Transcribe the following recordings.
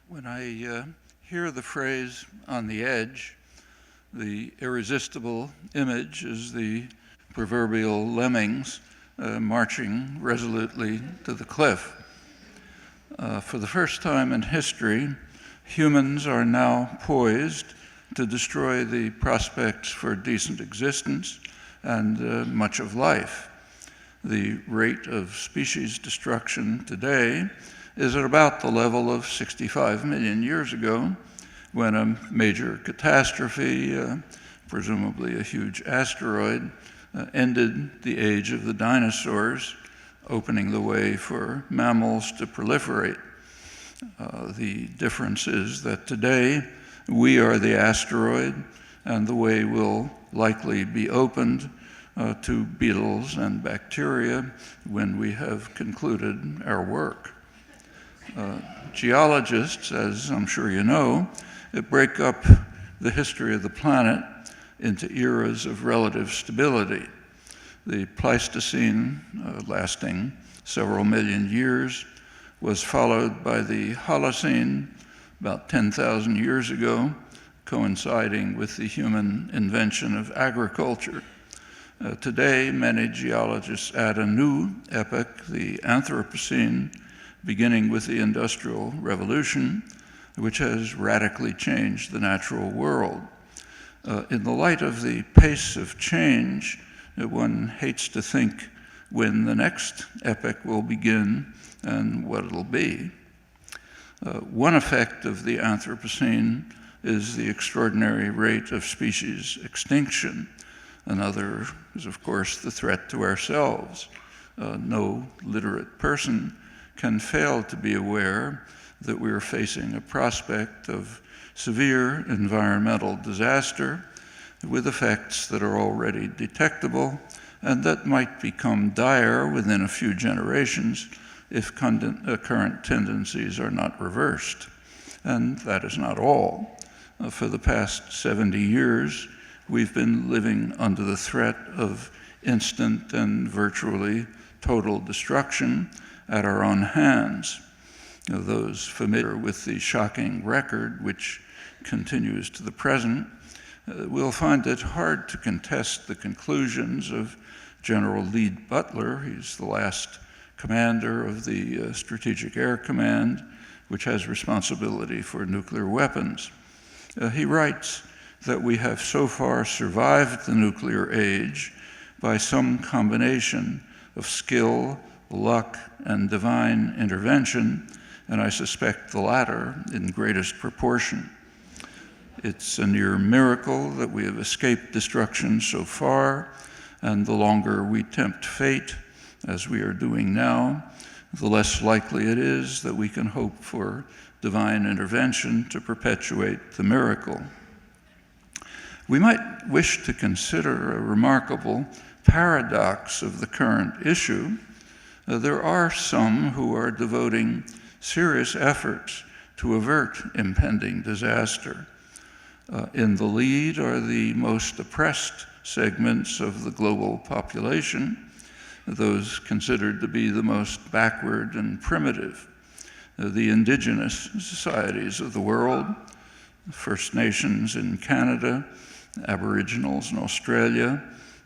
When I hear the phrase "on the edge," the irresistible image is the proverbial lemmings marching resolutely to the cliff. For the first time in history, humans are now poised to destroy the prospects for decent existence and much of life. The rate of species destruction today is at about the level of 65 million years ago, when a major catastrophe, presumably a huge asteroid, ended the age of the dinosaurs, opening the way for mammals to proliferate. The difference is that today we are the asteroid, and the way will likely be opened to beetles and bacteria when we have concluded our work. Geologists, as I'm sure you know, break up the history of the planet into eras of relative stability. The Pleistocene, lasting several million years, was followed by the Holocene about 10,000 years ago, coinciding with the human invention of agriculture. Today, many geologists add a new epoch, the Anthropocene, beginning with the Industrial Revolution, which has radically changed the natural world. In the light of the pace of change, one hates to think when the next epoch will begin and what it'll be. One effect of the Anthropocene is the extraordinary rate of species extinction. Another is, of course, the threat to ourselves. No literate person can fail to be aware that we are facing a prospect of severe environmental disaster with effects that are already detectable and that might become dire within a few generations if current tendencies are not reversed. And that is not all. For the past 70 years, we've been living under the threat of instant and virtually total destruction at our own hands. Those familiar with the shocking record, which continues to the present, will find it hard to contest the conclusions of General Lee Butler. He's the last commander of the Strategic Air Command, which has responsibility for nuclear weapons. He writes that we have so far survived the nuclear age by some combination of skill, luck, and divine intervention, and I suspect the latter in greatest proportion. It's a near miracle that we have escaped destruction so far, and the longer we tempt fate, as we are doing now, the less likely it is that we can hope for divine intervention to perpetuate the miracle. We might wish to consider a remarkable paradox of the current issue. There are some who are devoting serious efforts to avert impending disaster. In the lead are the most oppressed segments of the global population, those considered to be the most backward and primitive. The indigenous societies of the world, First Nations in Canada, Aboriginals in Australia,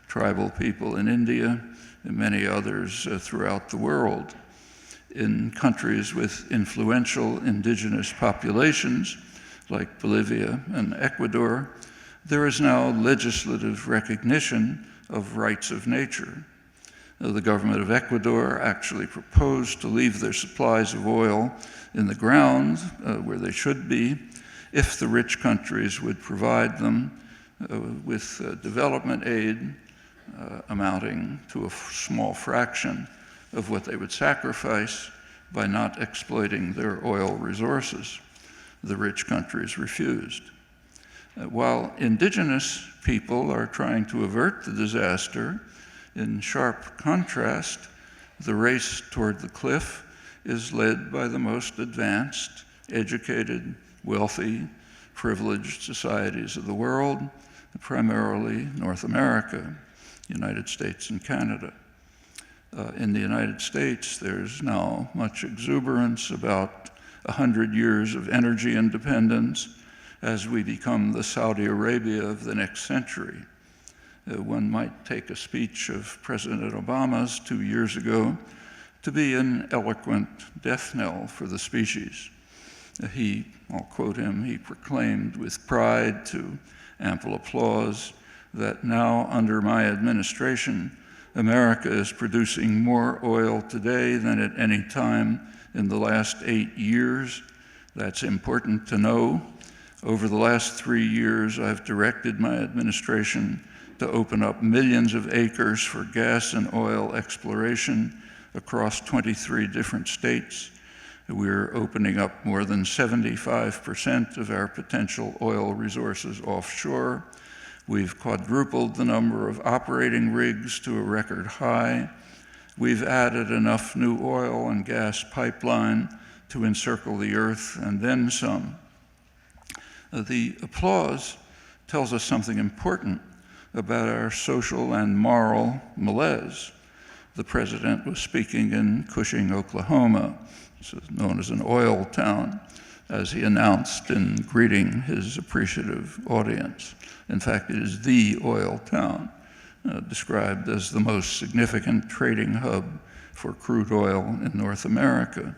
tribal people in India, and many others throughout the world. In countries with influential indigenous populations, like Bolivia and Ecuador, there is now legislative recognition of rights of nature. The government of Ecuador actually proposed to leave their supplies of oil in the ground where they should be if the rich countries would provide them with development aid amounting to a small fraction of what they would sacrifice by not exploiting their oil resources. The rich countries refused. While indigenous people are trying to avert the disaster, in sharp contrast, the race toward the cliff is led by the most advanced, educated, wealthy, privileged societies of the world, primarily North America, United States and Canada. In the United States, there's now much exuberance about 100 years of energy independence as we become the Saudi Arabia of the next century. One might take a speech of President Obama's 2 years ago to be an eloquent death knell for the species. I'll quote him, he proclaimed with pride to ample applause that now under my administration, America is producing more oil today than at any time in the last 8 years. That's important to know. Over the last 3 years, I've directed my administration to open up millions of acres for gas and oil exploration across 23 different states. We're opening up more than 75% of our potential oil resources offshore. We've quadrupled the number of operating rigs to a record high. We've added enough new oil and gas pipeline to encircle the earth and then some. The applause tells us something important about our social and moral malaise. The president was speaking in Cushing, Oklahoma, known as an oil town, as he announced in greeting his appreciative audience. In fact, it is the oil town, described as the most significant trading hub for crude oil in North America.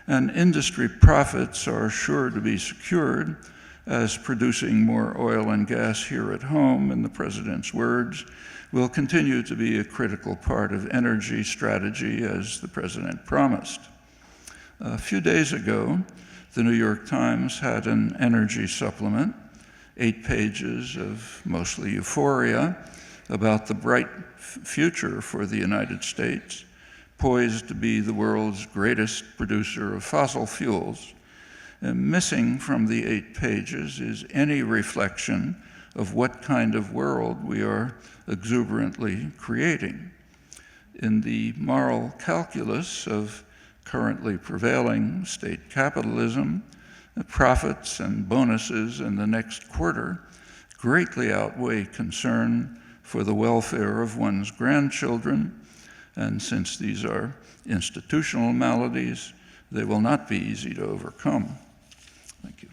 And industry profits are sure to be secured as producing more oil and gas here at home, in the president's words, will continue to be a critical part of energy strategy as the president promised. A few days ago, the New York Times had an energy supplement, 8 pages of mostly euphoria about the bright future for the United States, poised to be the world's greatest producer of fossil fuels. Missing from the 8 pages is any reflection of what kind of world we are exuberantly creating. In the moral calculus of currently prevailing state capitalism, the profits and bonuses in the next quarter greatly outweigh concern for the welfare of one's grandchildren, and since these are institutional maladies, they will not be easy to overcome. Thank you.